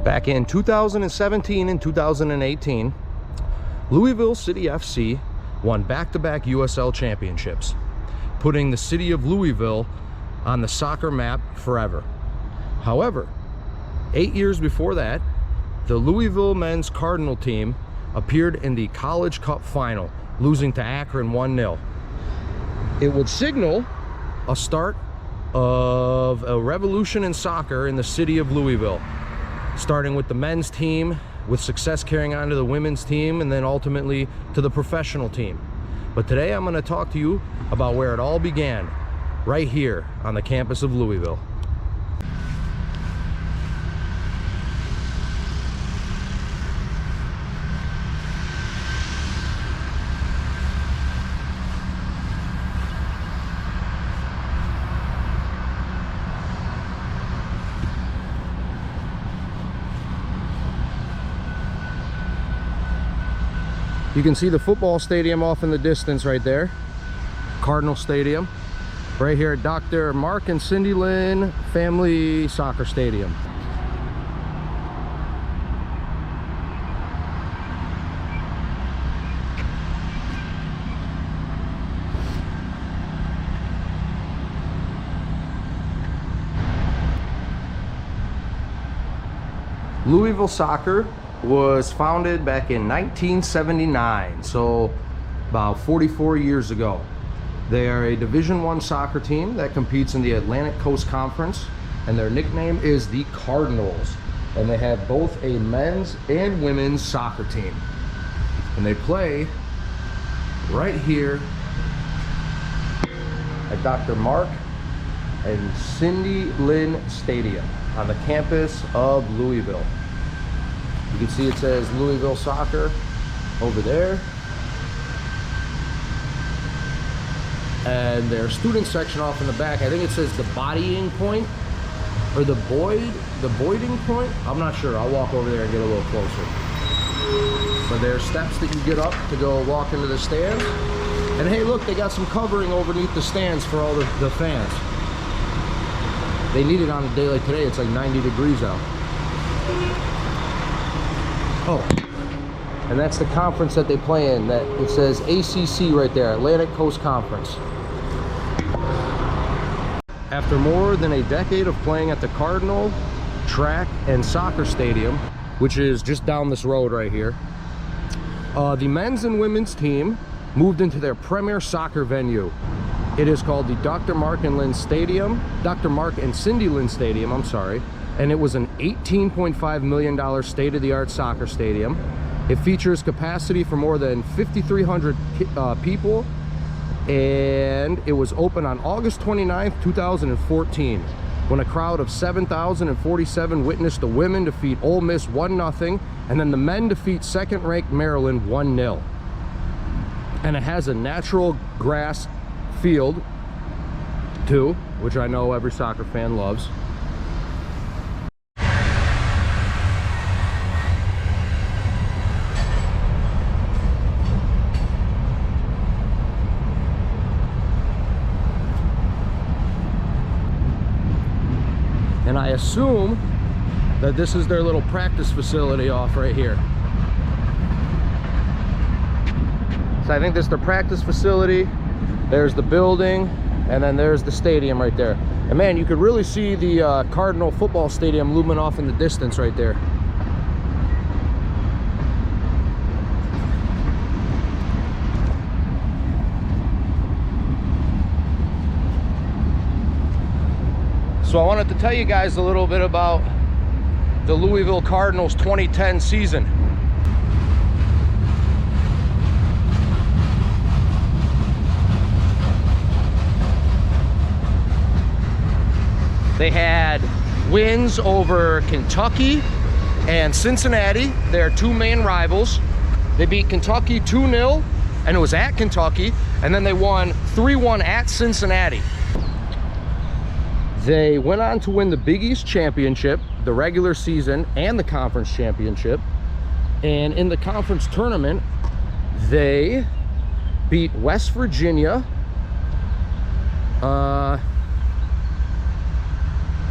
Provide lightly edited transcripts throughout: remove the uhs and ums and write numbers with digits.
Back in 2017 and 2018, Louisville City FC won back-to-back USL championships, putting the city of Louisville on the soccer map forever. However, 8 years before that, the Louisville men's Cardinal team appeared in the College Cup final, losing to Akron 1-0. It would signal a start of a revolution in soccer in the city of Louisville, starting with the men's team, with success carrying on to the women's team, and then ultimately to the professional team. But today I'm going to talk to you about where it all began, right here on the campus of Louisville. You can see the football stadium off in the distance right there, Cardinal Stadium. Right here at Dr. Mark and Cindy Lynn Family Soccer Stadium. Louisville Soccer was founded back in 1979, so about 44 years ago. They are a Division I soccer team that competes in the Atlantic Coast Conference, and their nickname is the Cardinals. And they have both a men's and women's soccer team. And they play right here at Dr. Mark and Cindy Lynn Stadium on the campus of Louisville. You can see it says Louisville Soccer over there. And their student section off in the back, I think it says the bodying point or the boyding point. I'm not sure. I'll walk over there and get a little closer. But there are steps that you get up to go walk into the stands. And hey, look, they got some covering underneath the stands for all the fans. They need it on a day like today. It's like 90 degrees out. Oh, and that's the conference that they play in. That it says ACC right there, Atlantic Coast Conference. After more than a decade of playing at the Cardinal Track and Soccer Stadium, which is just down this road right here, the men's and women's team moved into their premier soccer venue. It is called the Dr. Mark and Lynn Stadium, Dr. Mark and Cindy Lynn Stadium, I'm sorry. And it was an $18.5 million state-of-the-art soccer stadium. It features capacity for more than 5,300 people, and it was open on August 29th, 2014, when a crowd of 7,047 witnessed the women defeat Ole Miss 1-0, and then the men defeat second-ranked Maryland 1-0. And it has a natural grass field, too, which I know every soccer fan loves. And I assume that this is their little practice facility off right here. So I think this is their practice facility. There's the building, and then there's the stadium right there. And man, you could really see the Cardinal football stadium looming off in the distance right there. So I wanted to tell you guys a little bit about the Louisville Cardinals 2010 season. They had wins over Kentucky and Cincinnati, their two main rivals. They beat Kentucky 2-0, and it was at Kentucky, and then they won 3-1 at Cincinnati. They went on to win the Big East Championship, the regular season, and the conference championship. And in the conference tournament, they beat West Virginia.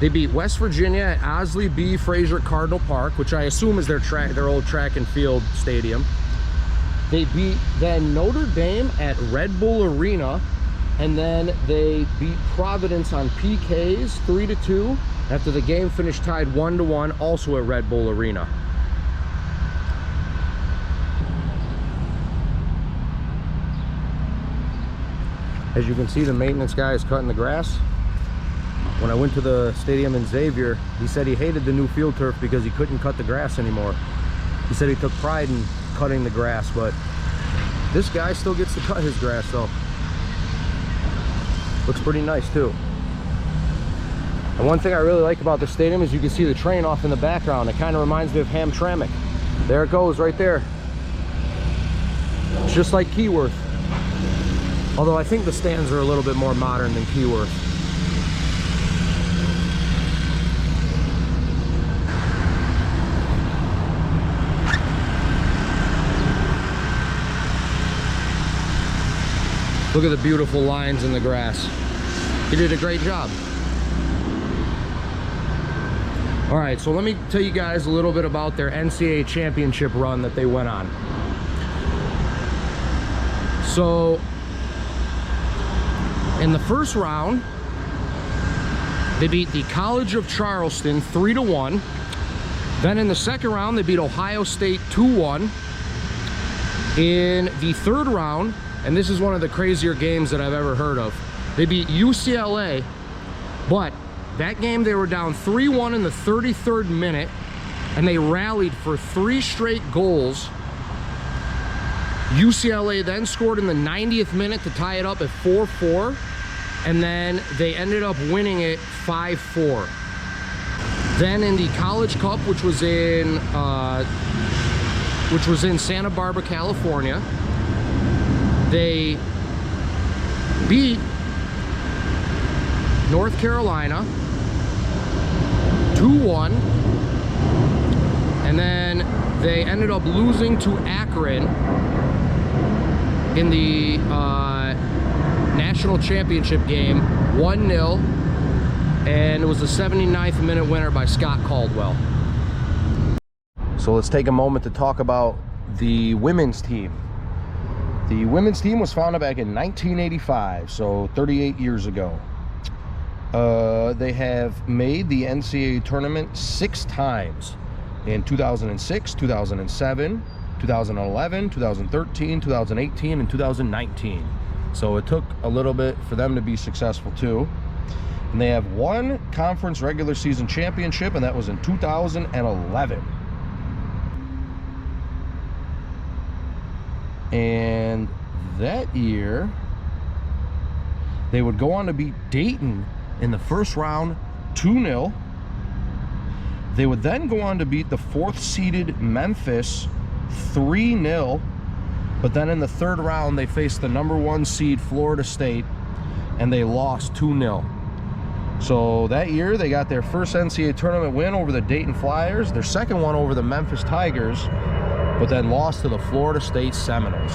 They beat West Virginia at Osley B. Frazier Cardinal Park, which I assume is their old track and field stadium. They beat then Notre Dame at Red Bull Arena, and then they beat Providence on PKs 3-2 after the game finished tied 1-1, also at Red Bull Arena. As you can see, the maintenance guy is cutting the grass. When I went to the stadium in Xavier, he said he hated the new field turf because he couldn't cut the grass anymore. He said he took pride in cutting the grass, but this guy still gets to cut his grass though. Looks pretty nice too. And one thing I really like about the stadium is you can see the train off in the background. It kind of reminds me of Hamtramck. There it goes right there. It's just like Keyworth. Although I think the stands are a little bit more modern than Keyworth. Look at the beautiful lines in the grass. He did a great job. All right, so let me tell you guys a little bit about their NCAA championship run that they went on. So, in the first round, they beat the College of Charleston 3-1. Then in the second round, they beat Ohio State 2-1. In the third round, and this is one of the crazier games that I've ever heard of, they beat UCLA, but that game they were down 3-1 in the 33rd minute, and they rallied for 3 straight goals. UCLA then scored in the 90th minute to tie it up at 4-4, and then they ended up winning it 5-4. Then in the College Cup, which was in Santa Barbara, California, they beat North Carolina 2-1, and then they ended up losing to Akron in the national championship game 1-0, and it was a 79th minute winner by Scott Caldwell. So let's take a moment to talk about the women's team. The women's team was founded back in 1985, so 38 years ago. They have made the NCAA tournament 6 times, in 2006, 2007, 2011, 2013, 2018, and 2019. So it took a little bit for them to be successful too. And they have 1 conference regular season championship, and that was in 2011. And that year, they would go on to beat Dayton in the first round 2-0. They would then go on to beat the 4th seeded Memphis 3-0. But then in the third round, they faced the number 1 seed Florida State, and they lost 2-0. So that year, they got their first NCAA tournament win over the Dayton Flyers, their second one over the Memphis Tigers, but then lost to the Florida State Seminoles.